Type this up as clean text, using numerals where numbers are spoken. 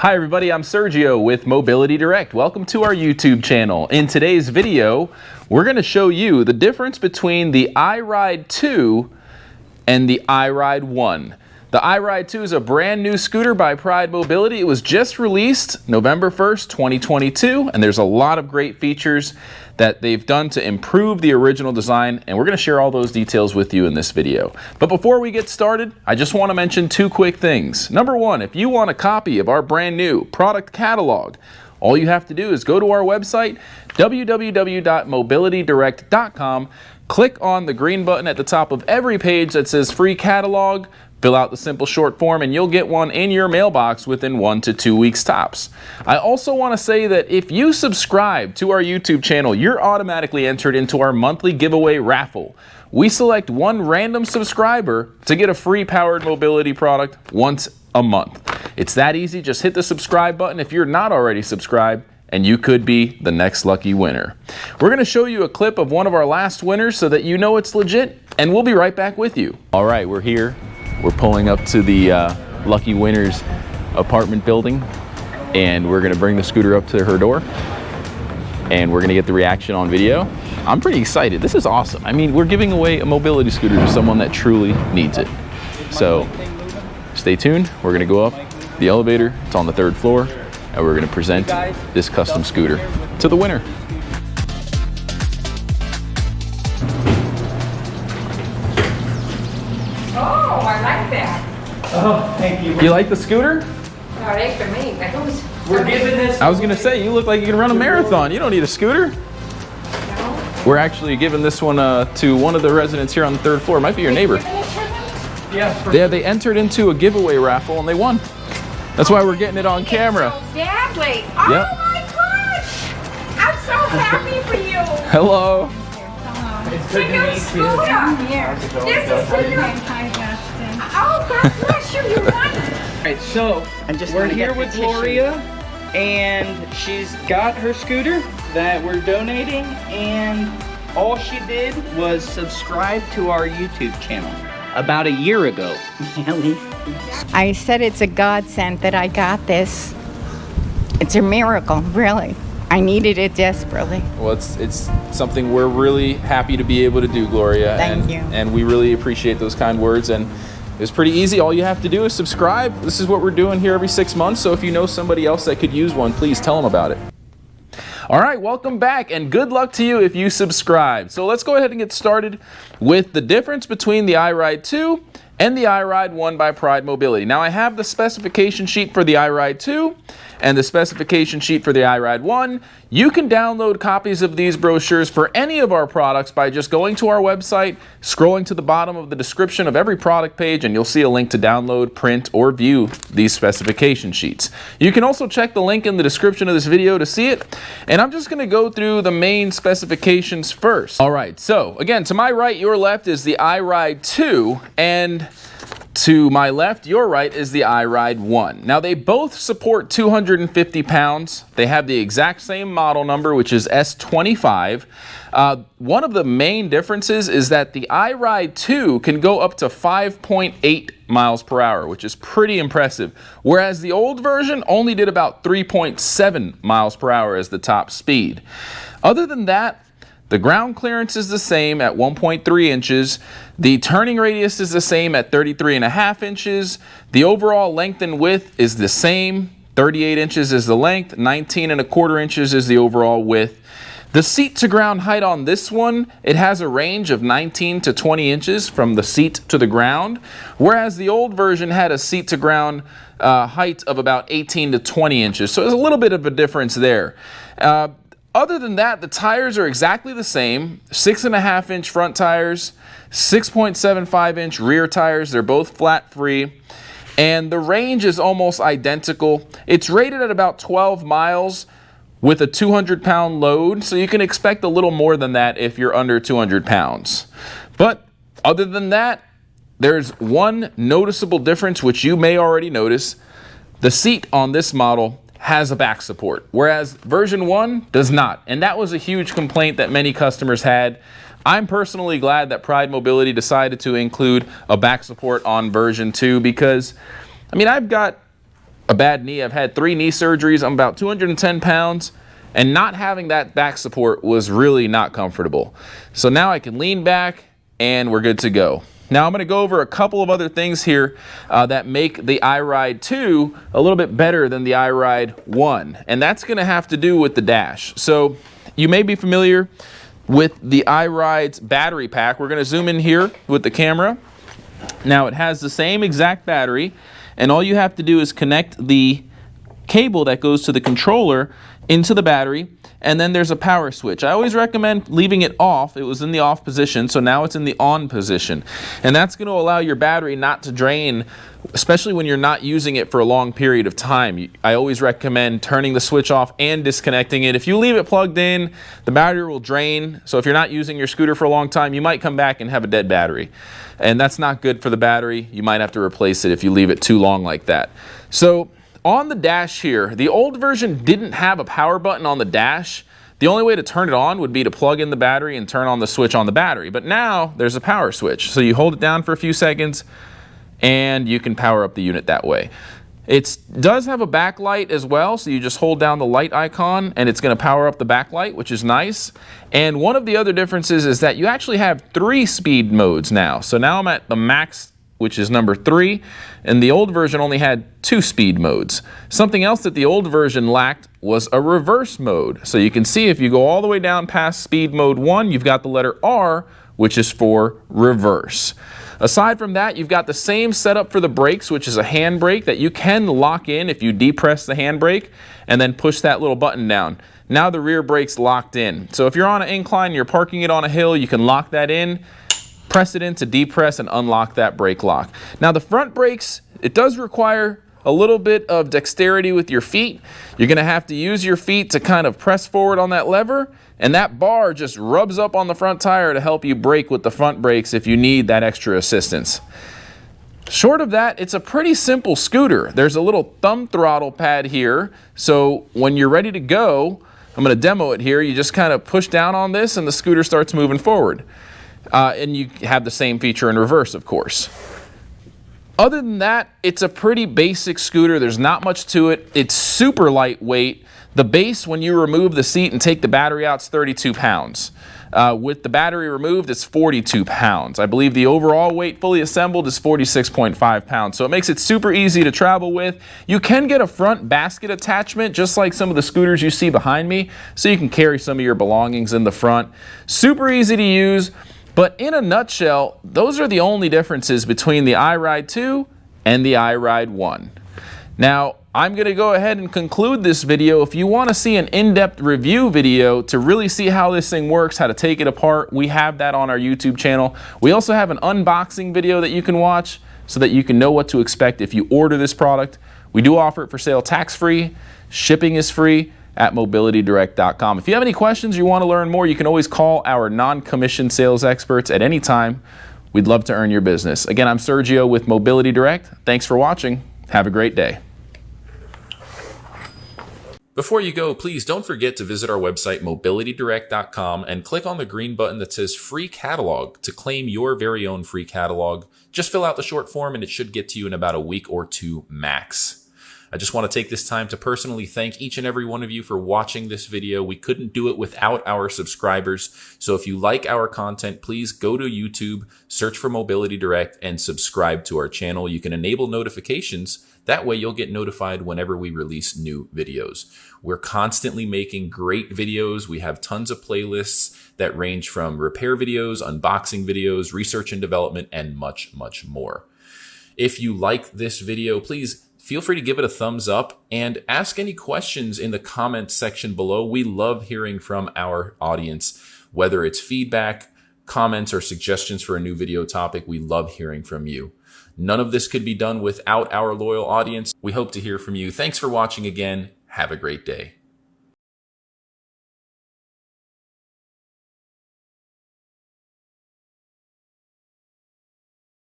Hi everybody, I'm Sergio with Mobility Direct. Welcome to our YouTube channel. In today's video, we're going to show you the difference between the IRide 2 and the IRide 1. The IRide 2 is a brand new scooter by Pride Mobility. It was just released November 1st, 2022, and there's a lot of great features that they've done to improve the original design, and we're going to share all those details with you in this video. But before we get started, I just want to mention two quick things. Number one, if you want a copy of our brand new product catalog, all you have to do is go to our website, www.mobilitydirect.com, click on the green button at the top of every page that says free catalog, fill out the simple short form, and you'll get one in your mailbox within 1 to 2 weeks tops. I also want to say that if you subscribe to our YouTube channel, you're automatically entered into our monthly giveaway raffle. We select one random subscriber to get a free powered mobility product once a month. It's that easy. Just hit the subscribe button if you're not already subscribed, and you could be the next lucky winner. We're going to show you a clip of one of our last winners so that you know it's legit, and we'll be right back with you. All right, we're here. We're pulling up to the lucky winner's apartment building, and we're gonna bring the scooter up to her door, and we're gonna get the reaction on video. I'm pretty excited. This is awesome. I mean, we're giving away a mobility scooter to someone that truly needs it. So stay tuned. We're gonna go up the elevator. It's on the 3rd floor, and we're gonna present this custom scooter to the winner. Oh, I like that. Oh, thank you. You like the scooter? Oh, that's for me. But who's? We're giving this. I was gonna say, you look like you can run a marathon. You don't need a scooter. No. We're actually giving this one to one of the residents here on the 3rd floor. Might be your neighbor. Yeah. Yeah, they entered into a giveaway raffle and they won. That's why we're getting it on camera. Exactly. Oh Yep. my gosh! I'm so happy for you. Hello. It's The good new to meet you. scooter. This is the new. Oh, God bless you. You won. Alright, so we're here with Gloria, and she's got her scooter that we're donating, and all she did was subscribe to our YouTube channel about a year ago. I said it's a godsend that I got this. It's a miracle, really. I needed it desperately. Well, it's something we're really happy to be able to do, Gloria. Thank you. And we really appreciate those kind words. And it's pretty easy. All you have to do is subscribe. This is what we're doing here every 6 months. So if you know somebody else that could use one, please tell them about it. All right, welcome back, and good luck to you if you subscribe. So let's go ahead and get started with the difference between the IRide 2 and the IRide 1 by Pride Mobility. Now I have the specification sheet for the IRide 2 and the specification sheet for the IRide 1. You can download copies of these brochures for any of our products by just going to our website, scrolling to the bottom of the description of every product page, and you'll see a link to download, print, or view these specification sheets. You can also check the link in the description of this video to see it, and I'm just gonna go through the main specifications first. All right, so again, to my right, your left is the IRide 2, and to my left, your right, is the IRide 1. Now they both support 250 pounds. They have the exact same model number, which is S25. One of the main differences is that the IRide 2 can go up to 5.8 miles per hour, which is pretty impressive. Whereas the old version only did about 3.7 miles per hour as the top speed. Other than that, the ground clearance is the same at 1.3 inches. The turning radius is the same at 33.5 inches. The overall length and width is the same. 38 inches is the length, 19.25 inches is the overall width. The seat to ground height on this one, it has a range of 19 to 20 inches from the seat to the ground, whereas the old version had a seat to ground height of about 18 to 20 inches. So there's a little bit of a difference there. Other than that, the tires are exactly the same. 6.5 inch front tires, 6.75 inch rear tires. They're both flat free. And the range is almost identical. It's rated at about 12 miles with a 200-pound load. So you can expect a little more than that if you're under 200 pounds. But other than that, there's one noticeable difference, which you may already notice. The seat on this model has a back support, whereas version 1 does not. And that was a huge complaint that many customers had. I'm personally glad that Pride Mobility decided to include a back support on version 2 because, I mean, I've got a bad knee. I've had 3 knee surgeries. I'm about 210 pounds. And not having that back support was really not comfortable. So now I can lean back and we're good to go. Now I'm going to go over a couple of other things here that make the IRide 2 a little bit better than the IRide 1. And that's going to have to do with the dash. So you may be familiar with the iRide's battery pack. We're going to zoom in here with the camera. Now it has the same exact battery, and all you have to do is connect the cable that goes to the controller into the battery, and then there's a power switch. I always recommend leaving it off. It was in the off position, so now it's in the on position. And that's going to allow your battery not to drain, especially when you're not using it for a long period of time. I always recommend turning the switch off and disconnecting it. If you leave it plugged in, the battery will drain. So if you're not using your scooter for a long time, you might come back and have a dead battery. And that's not good for the battery. You might have to replace it if you leave it too long like that. So on the dash here, the old version didn't have a power button on the dash. The only way to turn it on would be to plug in the battery and turn on the switch on the battery. But now there's a power switch. So you hold it down for a few seconds and you can power up the unit that way. It does have a backlight as well, so you just hold down the light icon and it's going to power up the backlight, which is nice. And one of the other differences is that you actually have 3 speed modes now. So now I'm at the max, which is number 3, and the old version only had 2 speed modes. Something else that the old version lacked was a reverse mode. So you can see if you go all the way down past speed mode 1, you've got the letter R, which is for reverse. Aside from that, you've got the same setup for the brakes, which is a hand brake that you can lock in if you depress the hand brake and then push that little button down. Now the rear brake's locked in. So if you're on an incline, you're parking it on a hill, you can lock that in, press it in to depress and unlock that brake lock. Now the front brakes, it does require a little bit of dexterity with your feet. You're going to have to use your feet to kind of press forward on that lever, and that bar just rubs up on the front tire to help you brake with the front brakes if you need that extra assistance. Short of that, it's a pretty simple scooter. There's a little thumb throttle pad here, so when you're ready to go, I'm going to demo it here. You just kind of push down on this and the scooter starts moving forward. And you have the same feature in reverse, of course. Other than that, it's a pretty basic scooter. There's not much to it. It's super lightweight. The base, when you remove the seat and take the battery out, is 32 pounds. With the battery removed, it's 42 pounds. I believe the overall weight fully assembled is 46.5 pounds. So it makes it super easy to travel with. You can get a front basket attachment, just like some of the scooters you see behind me, so you can carry some of your belongings in the front. Super easy to use. But in a nutshell, those are the only differences between the IRide 2 and the IRide 1. Now, I'm going to go ahead and conclude this video. If you want to see an in-depth review video to really see how this thing works, how to take it apart, we have that on our YouTube channel. We also have an unboxing video that you can watch so that you can know what to expect if you order this product. We do offer it for sale tax-free. Shipping is free at mobilitydirect.com. If you have any questions or you want to learn more, you can always call our non-commissioned sales experts at any time. We'd love to earn your business. Again, I'm Sergio with Mobility Direct. Thanks for watching. Have a great day. Before you go, please don't forget to visit our website, mobilitydirect.com, and click on the green button that says Free Catalog to claim your very own free catalog. Just fill out the short form and it should get to you in about a week or 2 max. I just want to take this time to personally thank each and every one of you for watching this video. We couldn't do it without our subscribers. So if you like our content, please go to YouTube, search for Mobility Direct, and subscribe to our channel. You can enable notifications. That way you'll get notified whenever we release new videos. We're constantly making great videos. We have tons of playlists that range from repair videos, unboxing videos, research and development, and much, much more. If you like this video, please feel free to give it a thumbs up and ask any questions in the comments section below. We love hearing from our audience, whether it's feedback, comments, or suggestions for a new video topic. We love hearing from you. None of this could be done without our loyal audience. We hope to hear from you. Thanks for watching again. Have a great day.